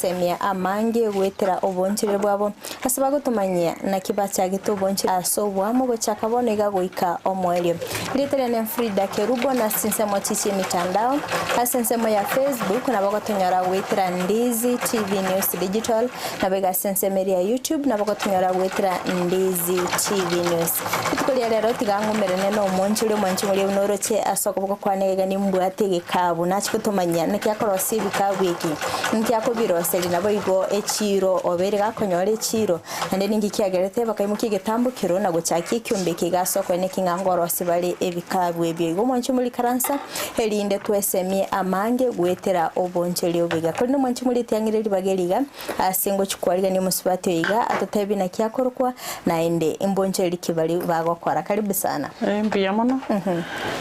semia amange gwetera obonchire bwabo asaba gutumanyia na kibacha gitubonchire asobwamo gochaka bonega goika omwelio litere ne Frida Kerubo na sinsemo chichi mitandao asensemo ya Facebook na bagotonyora gwetera Ndizi TV News Digital na bega sensemeria YouTube na bagotonyora gwetera Ndizi TV News tukulia lero tigangumerene no monchire mwanchimuri unoroche asoko kwanega ni mbwate Ebikabu nachikutumanyia nekya Koroisia Ebikabu iki nkya kubiroseli nabo igo echiro obere gakonyore echiro ande ningi kyagerete bakaimuki gitambukiro na gochaki kyumbe kigasoko ne kingangorosi bali Ebikabu ebyo igo mwanchimuri karansa elinde twesemie amange gwetera oboncheri obiga kuri no mwanchimuri tyangireri bageriga asingo chikwariga ni musubati iga atotebi na kyakorokwa na ende imboncheri kibali bagokora karibu sana mpia mono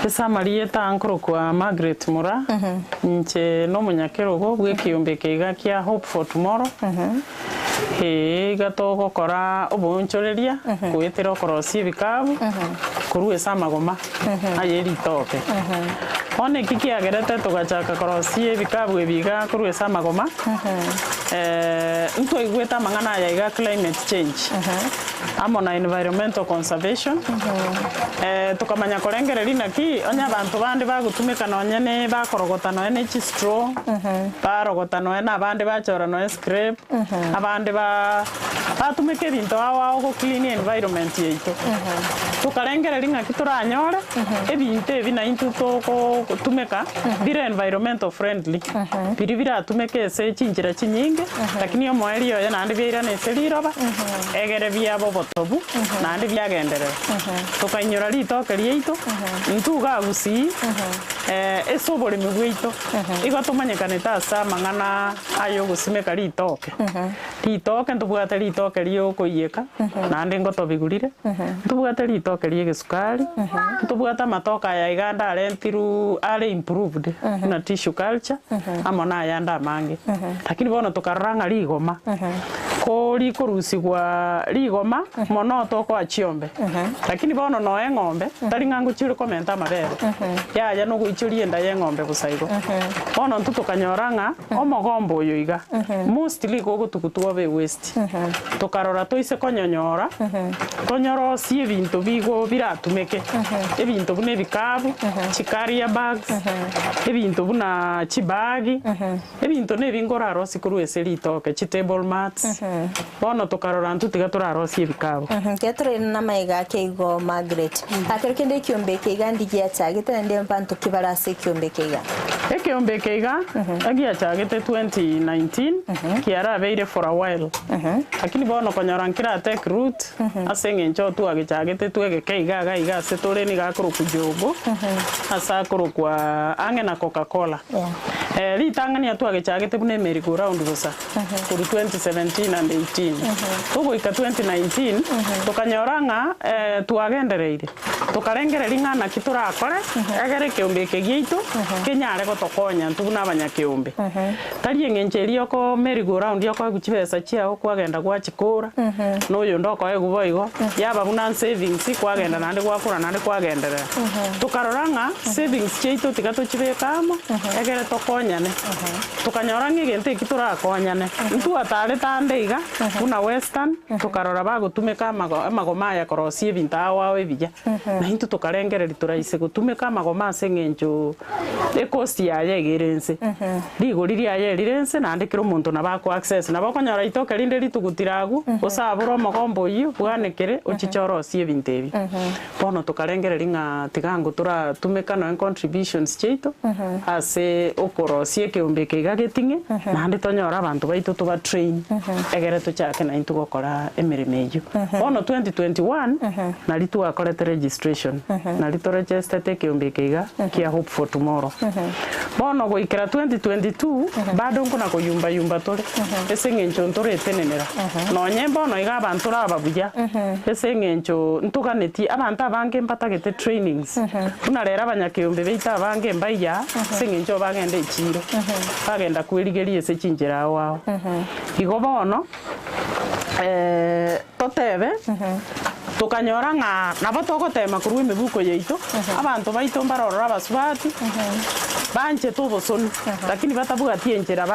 Esabaria tankorokwa Margaret Mura nche no munyakero go gwekiyumbe kiga kya Hope for Tomorrow gato gokora obonchoreria gwetera Koroisia Ebikabu kuru Esamagoma ayeri toke one kiki agerete tugachaka Koroisia Ebikabu ebiga kuru Esamagoma ntwe gweta mangana ya iga climate change amona environmental conservation tukamanya korengereri naki onya abantu bandi bagutumika nonyene bakorogota no energy straw barogota no na bandi bachora no scrap abandi batumike ebinto awo go clean environment yeito tukarengereri ngaki turanyore ebinto ebina into to tumeka bire environmental friendly biribira tumeke ese chinjira chinyinge lakini yo moeri yo nandi bira ne seliroba egere byabo botobu nandi byagenderera tukanyora litoke lyeito ntuga Gusii esobole migweito igotumanyekane tasa mangana ayo gusimeka litoke ntubwate litoke lyo koyeka nandi ngotobigurire ntubwate litoke lye sukari ntubwate matoka ya iganda alentiru ale improved na tissue culture amona yanda mange lakini bono tukaranga ligoma ko likorusigwa ligoma mono toko achiombe lakini bono no engombe tali ngangu chiri komenta mabere ya no guichuri enda yengombe busaigo bono ntutukanyoranga omogombo oyo iga mostly go gutukutuwa be waste tukarora toise konyonyora tonyorosie ebinto bigo biratumeke ebinto bune Ebikabu chikaria bags ebinto buna chibagi ebinto nebingora rosi kuru eseritoke table mats bono tukarora ntutiga turarosie Ebikabu ketore na maiga keigo Margaret akerkende kyombe keiga ndigia chagete ndi mpanto kibarase kyombe keiga ekyombe keiga agia chagete 2019 kiara beire for a while lakini bono konyorankira take route asenge ncho tu agechagete tuege keiga ga iga setore ni gakuru kujogo asa kuru kwa ange na Coca-Cola litangania tu agechagete bune merry go round gusa kuri 2017 and 18 tugo ika 2019 tukanyoranga tuagendereire tukarengereri ngana kitura akore agere kyombe kegiito kenyare gotokonya ntubuna abanyakyombe tari ngencheri yoko merry go round yoko guchibesa chiao kwagenda gwachikura noyo ndoko eguboigo yaba buna savings kwagenda nandi gwakura nandi kwagenderera tukaroranga savings cheito tigato chibekamo egere tokonyane tukanyoranga igente kitura akonyane ntu atare tandeiga una western tukarora bagutumeka amagoma ya Koroisia ebintawa ebija na hintu tukarengereri turaise gutumeka amagoma sengenjo ekosti ya yegerense ligoriri ya yerirense nandi kiro muntu na bako access na bakonyora itoke rinde ritugutiragu usaburo mogombo iyo bwanekere uchichorosie ebintebi bono tukarengereri nga tigango turatumeka no contributions cheito ase okorosie kyombe keiga getinge nandi tonyora abantu baito tuba train egere tuchake na into gokora emeremejo bono 2021 nali tuakorete registration nali to register kyombe keiga kia Hope for Tomorrow bono goikera 2022 bado nkuna kuyumba tore esengencho ntore tenenera no nyembo no iga abantu rababuja esengencho ntuganeti abantu abange mpatagete trainings tunarera abanyakyombe beita abange mbaya sengencho bagende ichiro bagenda kwirigerie ese chinjira wao igo bono totebe tukanyora nga nabo togotema kurwe mibuko yeito abantu baito mbarorora basubati banje tubusoni lakini batabugatie njira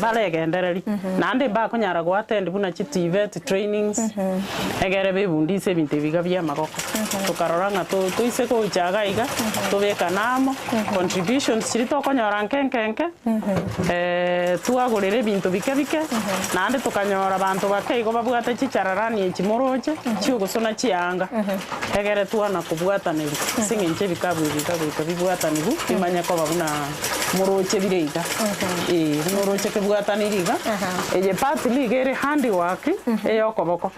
baregendereri nande bakonyara gwatend buna chitivet trainings egere bebundise ebintu ebiga bya magoko tukarora nga tuise kuchaga iga tubeka namo contributions chiri tokonyora nkenkenke tuagurire ebintu bike bike nande tukanyora abantu bakeigo babwate chichararani ekimoroche chiogosona chianga egere tuana kubwataniri singenche Ebikabu bibwatanibu bimanya ko babuna moroche bireiga moroche kebwataniriga eye part ligere handiwork eyokoboko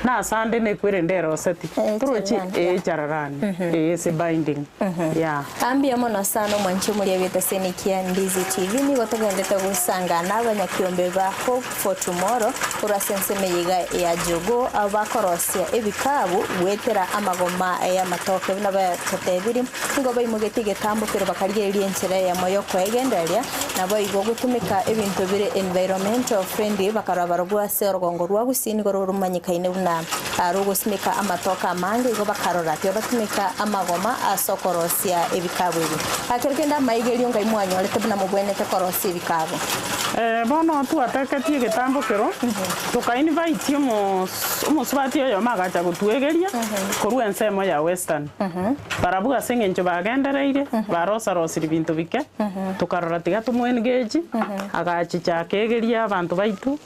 na sande ne kwirendero seti turochi chararani se binding yeah ambia mono sana mwanchu muri abita senikia Ndizi TV ni gotogendete gusanga n'abanyakiombe ba Hope for Tomorrow urasense meyiga ya jogo abakorosia Ebikabu wetera amagoma ya matoke n'abatebiri ngo bayimugeti getambo pero bakarigerie nchera ya moyo kwegenderia nabo igo gutumika ebintu bire environmental friendly bakarabara se rugongo rwa Gusii ngoro rumanyikaine buna rugusimika amatoka mange igo bakarora tyo batumika amagoma asokorosia Ebikabu akerkenda maigerio ngai mwanyorete buna mubwenete korosia Ebikabu bono tuateketie getambo kero tukainvite umusubati oyo magacha gutuegeria korwa ensemo ya western barabuga sengencho bagendereire barosa rosiri bintu bike tukarora tiga tumwengage agachicha kegeria abantu baitu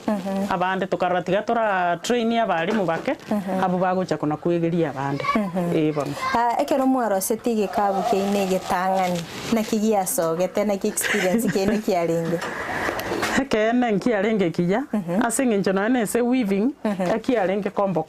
abande tukarora tiga tora train abarimu bake abo bagocha kuna kuegeria abande bono ekero mwaro setige Ebikabu keine getangani na kigia sogete na experience kene kiarenge kene nkiarenge kija asengencho nane se weaving akiarenge kombo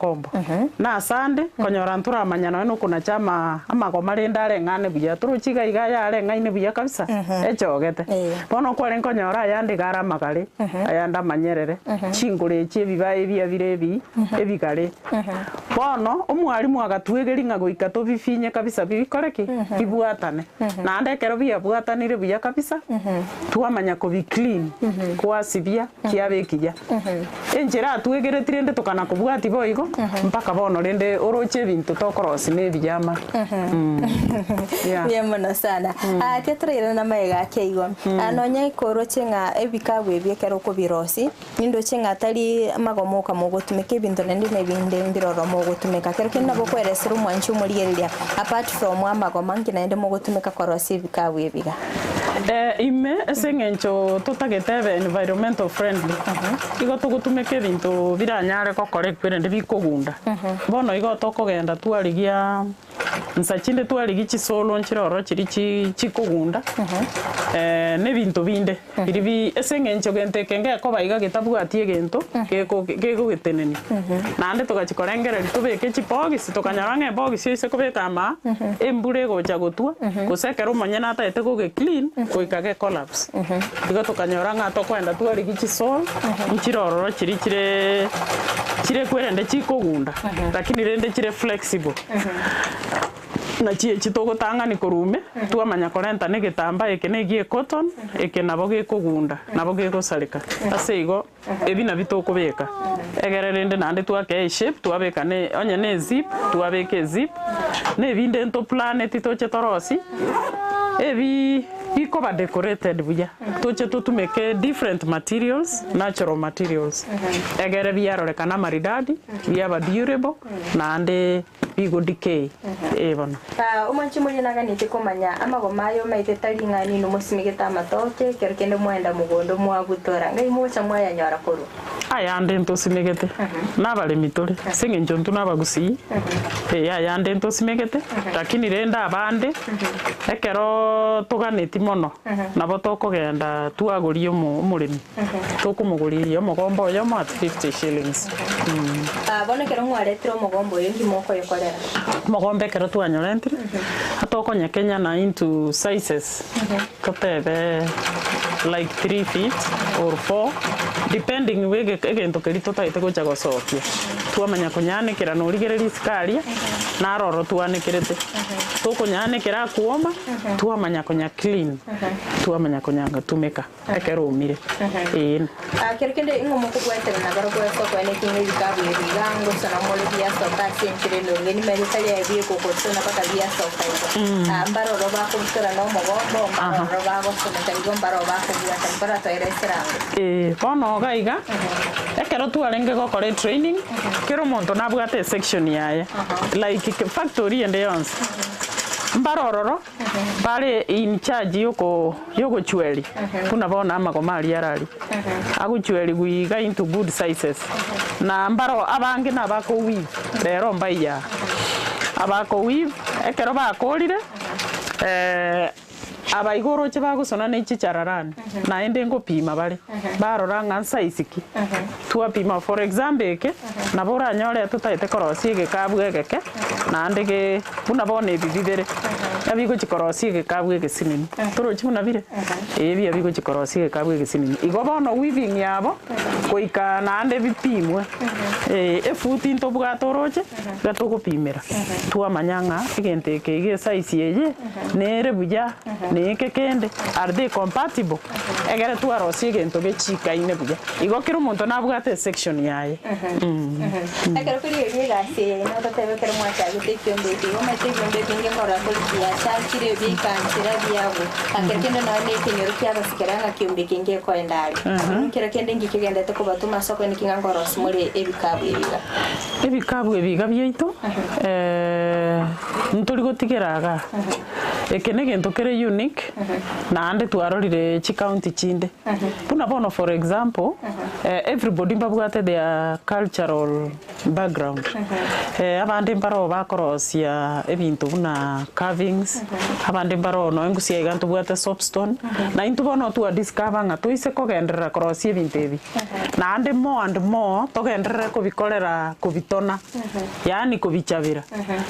na sande konyora ntura manyana no kuna chama amagoma renda ngane buya turuchiga iga yare ngaine buya kabisa echogete bono kware konyora yandi gara magare ayanda manyerere chingure chi bibaye bya birebi ebigare bono umwarimu agatuegeri ngagoika to bifinye kabisa bikoreki bibwatane na ande kero bya bwatanire buya kabisa tuamanya ko bi clean kwa sibia kiabekija enjera atuegere tirende tokana kubwati boigo mpaka bono rende oroche bintu tokorosi ne bijama yamana sana tetrera na maiga keigo anonya ikoroche nga Ebikabu ebiekero ko birosi nindo chenga tali magomoka mogotumeke bintu nende ne binde mbiroro mogotumeka kero kinna bokweresera mwanchu muriyeria apart from amagoma ngina nende mogotumeka korosi Ebikabu ebiga ime esengencho tutagetebe environmental friendly igo tugutumeke bintu biranyare ko correct kwende bikogunda bono igo tokogenda twarigia nsachinde twarigia chisolo nchiroro chiri chikogunda ne bintu binde biribi esengencho gente kenge ko baiga getabwatie gento kego geteneni nande tugachikorengera tubeke chipogisi tukanyarange bogisi ise kubeka ma embure gocha gotua kusekero monyana ata etego ge clean koikage collapse igo tukanyoranga tokwenda twarigia chisolo nchiroro chire kwerende chikogunda lakini rende chire flexible na chie chitogo tangani korume tuamanya korenta ne getamba ekenegie cotton ekenabo gekogunda nabo gegosalika aseigo ebina bitokobeka egererende nande twake shape twabeka ne onye ne zip twabeke zip ne binde ento planet toche torosi ebi iko decorated buya toche tutumeke different materials natural materials egere biarore kana maridadi biaba durable na ande bigo decay bono umanchi muri naganite komanya amagoma ayo maite taringani no musimigeta matoke kerkende mwenda mugondo mwagutora ngai mocha mwaya nyara koru aya ande ntosimegete nabale mitore sengenjo ntu nabagusii aya ande ntosimegete lakini renda abande ekero tuganeti mono nabo tokogenda tuagorie umurimi tokumuguriria omugombo oyo mo at 50 shillings bonekero mwaretiro omugombo oyo ngimoko yokorera mogombe kero twanyorentire atokonya Kenya na into sizes kotebe like 3 feet or 4 depending wege egento kerito taite gocha gocokia twamanya kunyanikira no rigereri sikaria na roro twanikirete tukunyanikira kuoma twamanya kunya clean twamanya kunyanga tumeka ekerumire kirikende ingomo kugwetera na garo gwa soko ene kinge Ebikabu ebigango sana mole bia soka senchire no ngeni merikali ya bie kokotso na paka bia soka ambaro roba kumsora no mogombo roba go sona tango mbaro ba ko bia tampara to restaurant bono gaiga ekero twarenge gokore training kero monto nabwate section yaye like factory and yons mbarororo bale in charge yoko chweli kuna bona amagomari yarari aguchweli guiga into good sizes na mbaro abange nabako weave rero mbaya abako weave ekero bakorire abaigoro che bagusona ne chichararani na ende ngopima bale barora nga size ki twapima for example ke na bora nyore tutaite Koroisia Ebikabu egeke na ndege buna bone bibibere abigo chikorosia Ebikabu egesinini toro chuna bire ebi abigo chikorosia Ebikabu egesinini igo bono weaving yabo koika na ande bipimwe efuti into bwatoroche gatogopimira twamanyanga egente ke size yeye nere buya neke kende are they compatible egere twarosia egento gechika ine buya igo kiro monto nabwate section yaye ekero kuri yegase no tatebe kero mwacha gutekyo ndeke o matebyo ndeke ngekora kuliya chakire bikansira byabo akekende na ne kenyoro kyaba sikeranga kyumbe kinge ko endali kero kende ngikigenda to kubatuma soko nikingangoro smule Ebikabu ebiga byeito nturi gotigeraga ekene gento kere unique na ande twarorire chi county chinde puna bono for example everybody mbabwate their cultural background abande mbaro bakorosia ebintu buna carvings abande mbaro no Gusii gantu bwate soapstone na into bono tu discover nga tuise kogendera korosia ebintu ebi na ande more and more togendera kubikorera kubitona yani kubichabira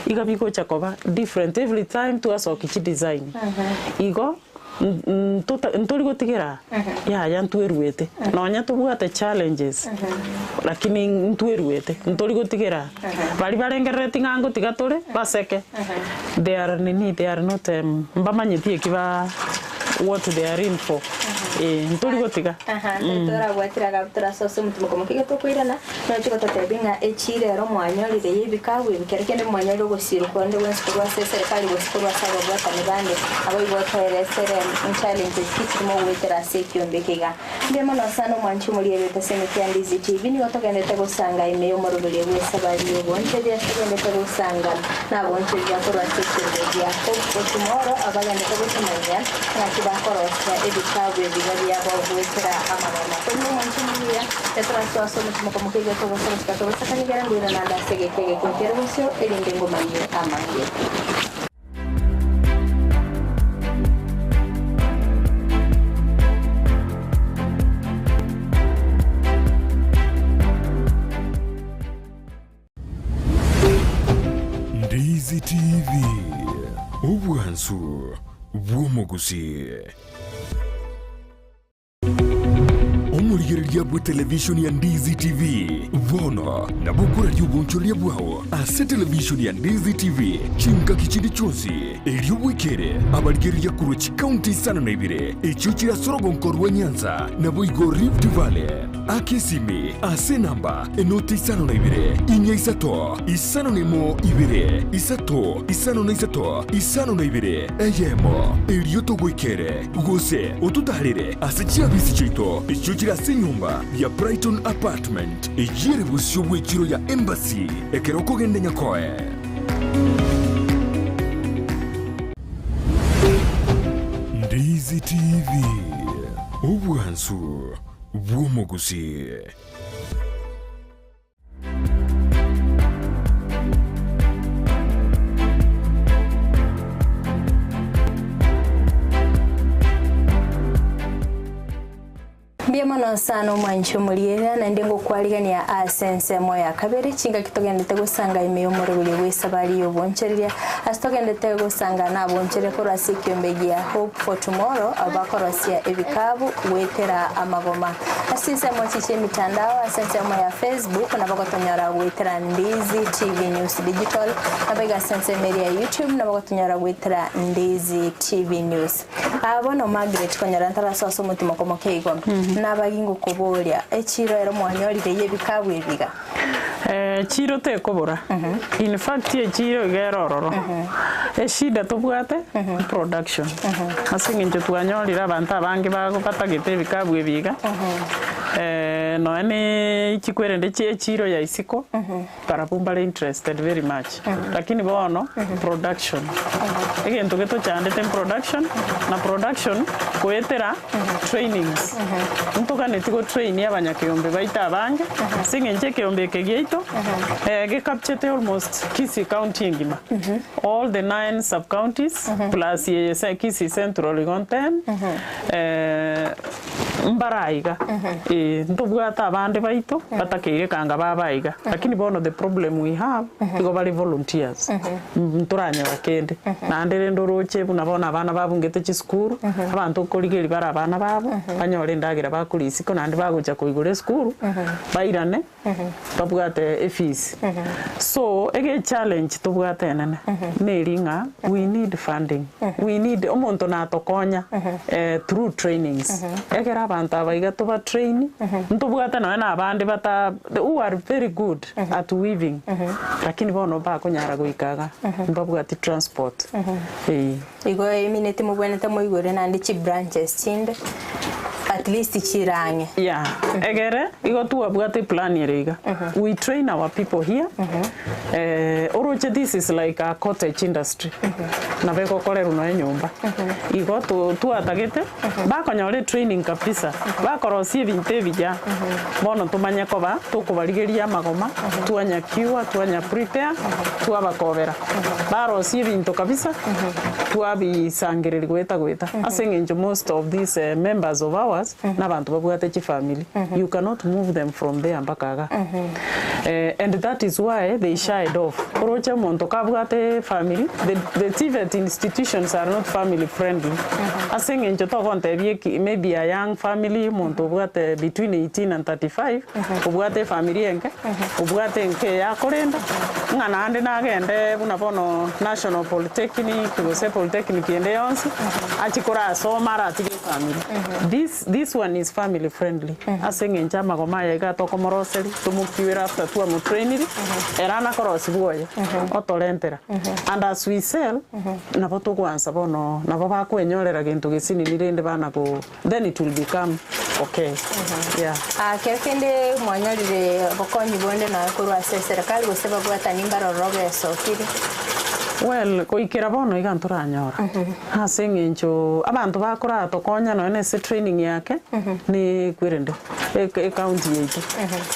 iga biko chakoba different every time tu asokichi design igo nturi gotigera ya ntweruete nonya tubwate challenges lakini ntweruete nturi gotigera bari barengerete ngango tigatore baseke they are not mbamanyitie kiba what they are in for nturi gotiga tora gwatira gaptura soso mutumo como que to kuirana no chiko tatebinga echire ro mwanyori de Ebikabu ebikereke mwanyori gusiro konde wenskuru wa serikali gusiro wa sabo bwa kanibande abo igotore sere challenge kitimo wetera sekyo mbekega ndemo no sano mwanchi muri ebete semeke Ndizi TV ni otogendete gusanga imeyo morobele Esabaria bonche bya togendete gusanga na bonche bya korwa sekyo bya ko tomorrow abagendete gusanga na kibakorosia Ebikabu ebigalia bo wetera amana kono mwanchi muri etra so mutumo como que to gusiro ska kanigera ndira na ndasege kege konterosio elinde ngoma yo amange Ndizi TV ubwansu bw'Gusii omurigereria bwa television ya Ndizi TV vono na bukura ry'ubunchoria bwawo ase television ya Ndizi TV chinka kichindi chonsi eriobwekere abarigereria kurochi county sana na ibire echo kirasorogo nkorwa Nyanza na boigo Rift Valley akisimi ase namba enoti isano na ibire inya isato isano nemo ibire isato isano na isato isano na ibire eyemo erioto gwekere gose otutarire ase chiabisi chito echo kirase nyumba ya Brighton apartment ejire busyo bwekiro ya embassy ekeroko gende nyakoe Ndizi TV ubwansu bw'Gusii Biamano mono sana mwancho muliera na ndengo kwaligania asense moya kabere chinga kitogendete gusanga imiyo muri buri w'Esabaria obonchereria asitogendete gusanga na bonchire Koroisia kyombegia hope for tomorrow abakorosia Ebikabu wetera amagoma asise mochiche mitandao asense moya Facebook na bagotonyara wetera Ndizi TV News Digital abega sense media YouTube na bagotonyara wetera Ndizi TV News abono Margaret konyara ntarasoso mutima komokeigo nabagingo kuboria echiro era mwanyorire y'Ebikabu ebiga chiro te kobora in fact chiro gerororo eshida tobwate production asinge nje twanyorira abantu abange bagopatagete Ebikabu ebiga no ene chikwerende chiro ya isiko para pumbale interested very much lakini bono production egento geto chandete production na production koetera trainings ntoka netiko train y'abanyakiyombe baita abange singe nje kiyombe kegeito ge capture almost Kisii county ngima all the 9 sub counties plus Kisii central content mbaraiga ntubwata abande baito batakeire kanga babaiga lakini bono the problem we have igo bali volunteers nturanya bakende nandere ndoroche buna bona abana babungete chiskuru abantu koligeri bara abana babo banyore ndagira bakulisiko nandi bagocha kuigure skuru bairane babwate fees so ege challenge tubwate nene neringa we need funding we need omonto na tokonya through trainings egera abantu abaiga tuba train ntubwate na abandi bata who are very good at weaving lakini bono bakonyara goikaga mbabwate transport igo eminete mubwenete moigore nandi chi branches chinde at least chirange egere igo tuabwate plan yerega we train our people here oroche this is like a cottage industry na beko koleru no nyumba igo tuatagete bakonyore training kabisa bakorosie binte bija bono tumanye koba tukubarigeria amagoma tuanya kiwa tuanya prepare tuabakobera barosie binto kabisa tuabisangereri gweta asenge most of these members of ours na bantu babwate chi family you cannot move them from there mbakaga and that is why they shied off oroche monto kabwate family the TVET institutions are not family friendly asenge njoto konte maybe a young family monto bwate between 18 and 35 ubwate family enke ubwate enke ya korenda ngana ande nagende buna bono national polytechnic kugose polytechnic ende yonsi achikora so mara tigi family this one is family friendly asenge njama goma yega tokomoroseri tumukiwira after tu am training erana korosi boye otolentera and as we sell na boto kwanza bono na baba kwenyorera gintu gisini nirende bana ko then it will become okay kekende mwanyorire bokonyi bonde na kurwa serikali guseba bwata nimbaro robe sokiri well koikera bono iganturanyora asenge ncho abantu bakora tokonya no nese training yake ni kwirende county yetu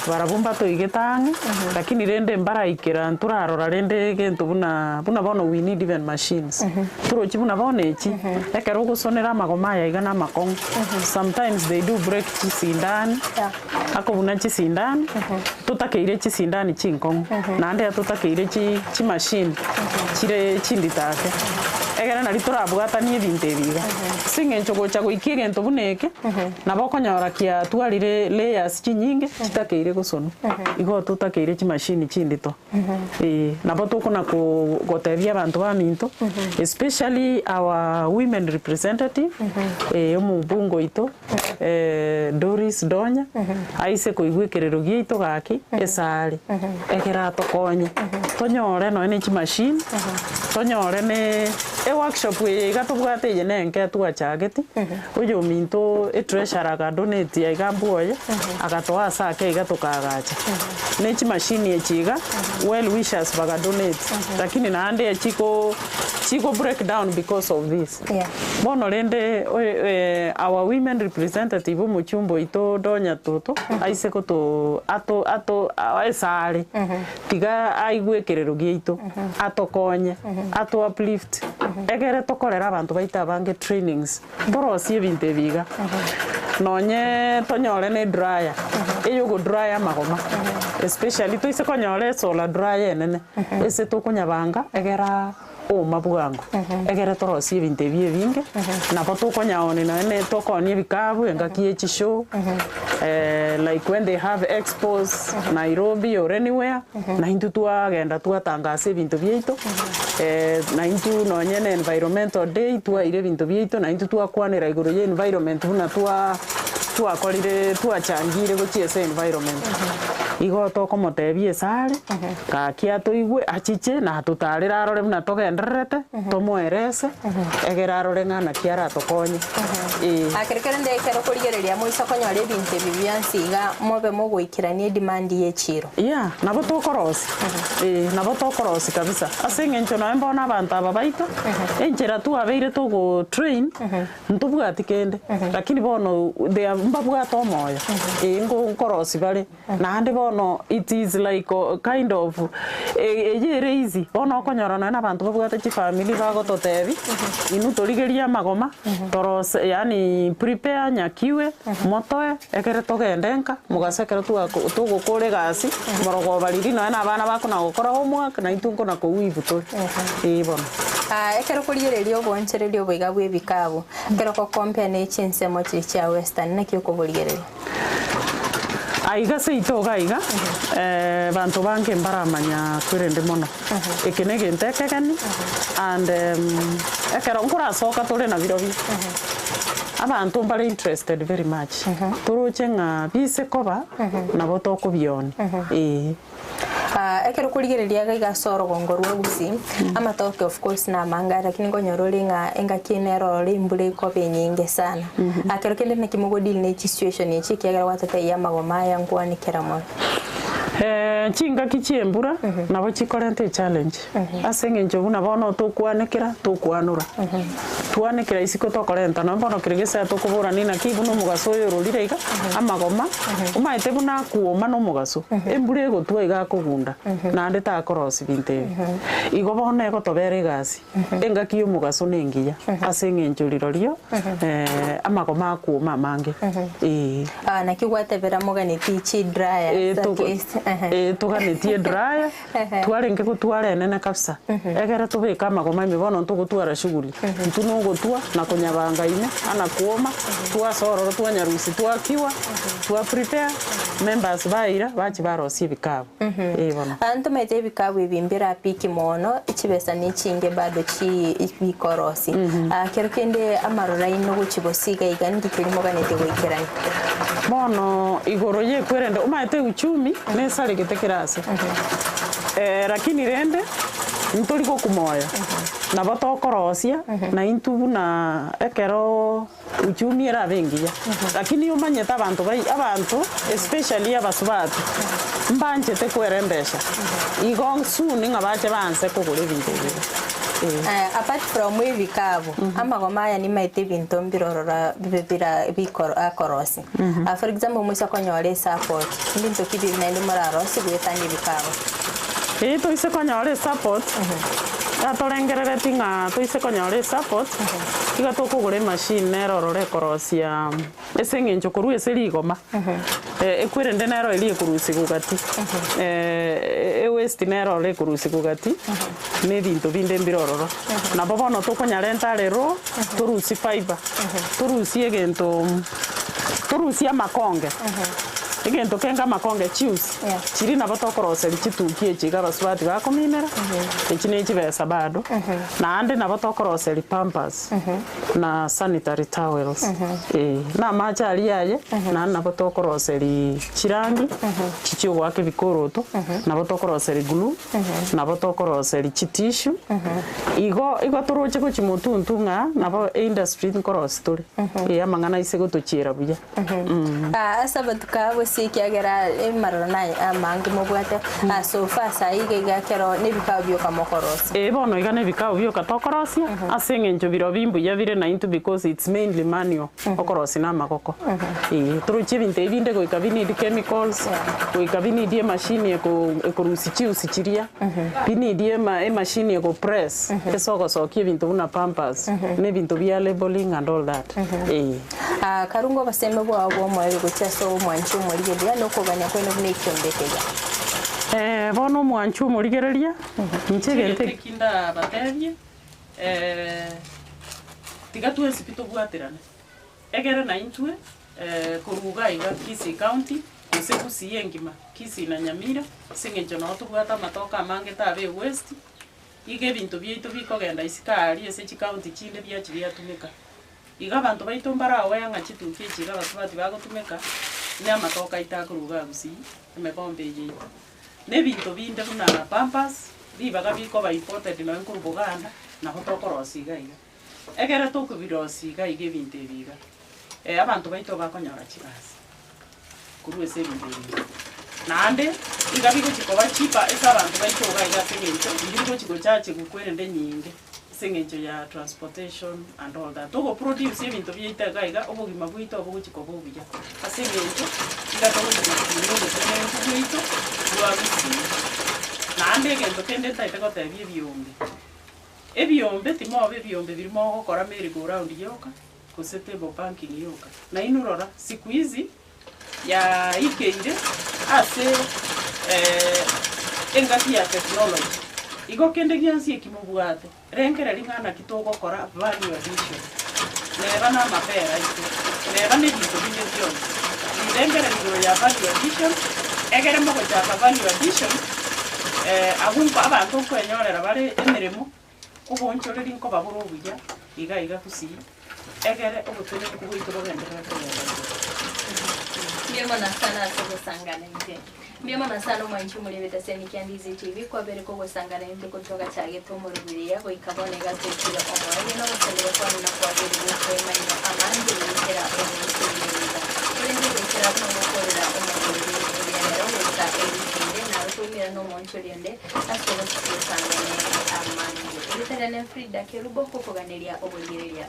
barabumba to igetange lakini rende mbara ikera nturarora rende gento buna bono we need even machines turochi buna bono echi ekero gusonera amagoma ya igana makong sometimes they do break chisindani ako buna chisindani tutakeire chisindani chinkong nande tutakeire chi machine chinditake egera na ritora bwatanie binte biga singe nchogocha goikie gento buneke na bokonyora kia twarire layers chinyinge chitakeire gusonu igo tutakeire chi machine chindito na boto kuna gotebia abantu ba minto especially our women representative omubungo ito Doris Donya aise koigwekerero gieito gaki esari egera tokonye tonyore no ene chi machine tonyore ne workshop we gatubwate ye nenke twachageti uyo minto treasure ga donate ya gamboye agatoa sake gatukagacha nechi machine yechiga well wishers baga donate lakini naande yachiko break down because of this bono rende our women representative muchumbo ito donya toto aise ko to ato esari tiga aigwekerero gieito atokonye ato uplift egere tokorera abantu baita bange trainings torosie ebinto ebiga nonye tonyore ne dryer eyo go dryer magoma especially toise konyore solar dryer nene ese tokunyabanga egera mabwango egere torosie ebinto ebie binge nabo tokonyaone nene tokonie Ebikabu engaki echishow like when they have expos Nairobi or anywhere na intu twagenda twatangasa ebinto bieito na intu nonye ne environmental day twaire ebinto bieito na intu twakwanira iguru ye environment buna twakorire twachangire gochiese environment igo tokomotebie sare gakia toigwe achiche na tutarira arore buna togenderete tomoerese egera arore ngana kiara tokonye akerekere ndekero kurigereria moisa konyore ebinto bibiansiga mobe mogoikiranie demand yechiro nabo tokorosi nabo tokorosi kabisa asengencho na mbona abantu aba baito enchera tu abeire togo train ntubwati kende lakini bono they mbabwa tomoya ngo korosi bale na ande bono it is like kind of ejere easy bono konyorana na abantu babwate chi family bago totebi inu torigeria magoma toros yani prepare nyakiwe motoe ekere togendenka mugasekere tugo kore gasi morogo bariri na abana bako na gukora homework na itungo na kuwivu to bono ekero kurigereria obonchereria obuiga bwa Ebikabu ekero ko compare ne chinsemo chia western na kyo kuburigereria aiga seito gaiga bantu bange mbaramanya kwirende mono ekenege ntekegani and ekero nkura soka tole na birobi abantu mbale interested very much turuchenga bise koba na botoko bioni ekero kurigereria gaiga soro gongorwa Gusii amatoke of course na manga lakini ngonyorolinga engakinero limbule ko benyinge sana akero kende nekimugo deal ne situation yechi kiagera watete ya magoma ya ngwani keramo chinga kichiembura nabo chikorente challenge asenge njobuna bono tukwanekera tukwanura twanekera isiko tokorenta no bono kirigesa tukubura nina kibuno mugaso yororire iga amagoma umaite buna kuoma no mugaso embure go twa iga kugunda na ndeta korosi binte igo bono ego tobere gasi enga kiyo mugaso nengiya asenge njurirorio amagoma kuoma mange na kigwate bera mogane tichi dryer tuganetie dryer twarenge gutwara nene kabisa egera tubika magoma mibono tugutwara shughuli tuno gutwa na kunyabanga ine ana kuoma twasororo twanyarusi twakiwa twa prepare members baira bachi barosi Ebikabu bono antu mete Ebikabu ibimbira piki mono ichibesa nichinge bado chi ikorosi kerkende amarora ino guchibosiga igandi kirimo ganete goikerani bono igoro ye kwerende umaite uchumi nesale getekerase lakini rende ntoliko kumoya na batokorosia na intubu na ekero uchumi era bengiya lakini umanyeta abantu especially abasubati mbanjete kwerembesha igong suni ngabache banse kugure bintu apart from Ebikabu amagoma ya ni maite bintu mbirorora bibira korosi for example musa konyore support ndinto kibi na ndi mararosi gwetani Ebikabu toise konyore support atorengerere tinga toise konyore support tiga tokugure machine nerorore korosia esenge nchokuru eseri igoma ekwirende nero eli kurusi kugati waste nero le kurusi kugati ne bintu binde mbirororo na bobono tokonyarenta rero turusi fiber turusi egento turusi amakonge egento kenga makonge chius chiri na batokorosa chitukie chiga baswati bakominera echine chibesa bado na ande na batokorosa pampers na sanitary towels na macha aliaye na batokorosa chirangi chichio wake bikoroto na batokorosa glue na batokorosa chitishu igo turoche ko chimotuntunga na ba industry nkorosa turi amangana isego tochira buya asa batukawe Gusii kiagera marona amangi mubwate so far saige gakero nebikabu byoka mokorosia bono iga nebikabu byoka tokorosia asenge njobiro bimbu yabire na into because it's mainly manual okorosi na magoko turuchi binte binde goika binidi chemicals goika binidi machine ekorusichi usichiria binidi machine eko press esoko soki bintu una pampers ne bintu bia labeling and all that karungo basembe bwa mwe gochaso mwanchu murigeria no koganya kwene bune kyondekega bono mwanchu murigeria nchegente kinda baterie tiga tu esipito bwaterane egere na intwe kuruga iga Kisii County Gusii engima Kisii na Nyamira singejo no tubwata matoka mange tabe west ige bintu byeito bikogenda isikari ese county chinde byachiria tumeka iga abantu baito mbarawe yanga chitukie chiga basubati bagotumeka ne amatoka itakuruga Gusii emekombe yeito ne bintu binde kuna pampers bibaga biko ba imported no enkuru Buganda na hotokorosi iga egere tokubirosi iga ige binte biga abantu baito bakonyora chibasi kuru ese binde nande iga biko chikoba chipa esa abantu baito ga iga sengencho biko chiko chache kukwende nyinge sengencho ya transportation and all that togo produce ebintu byita ga iga obugima bwito obuchiko bubija asengencho iga togo chiko bwito bwa Gusii nande gento kende taita gote byombe ebyombe timo ebyombe birimo gukora merry go round yoka kusete bo banking yoka na inurora siku hizi ya ikeire ase engati ya technology igo kende gyansi ekimubwate renkere ringana kitogo kora value addition neba na mapera ito neba ne bintu binde byose renkere ngiro ya value addition egere mo gochaka value addition agumpa abantu kwenyorera bare emeremo ubonchoreri nko baburo buya iga Gusii egere obutene kubwito bagendera Mbiyamana sana asogosangana nje. Mbiyamana sana mwanchu muri betaseni kya Ndizi TV kwa bere ko gosangana nje kutoka cyage tomurubiriya go ikabone gatekira omwanya no gusendera kwa na kwa bere ko mayina amandi n'intera omusinga. Kuri ndi gukira ko mukorera omurubiriya rero muta ebinde na rukumira no mwanchu rende asogosangana amandi. Ibitana na Frida kerubo ko kuganiria obugireria.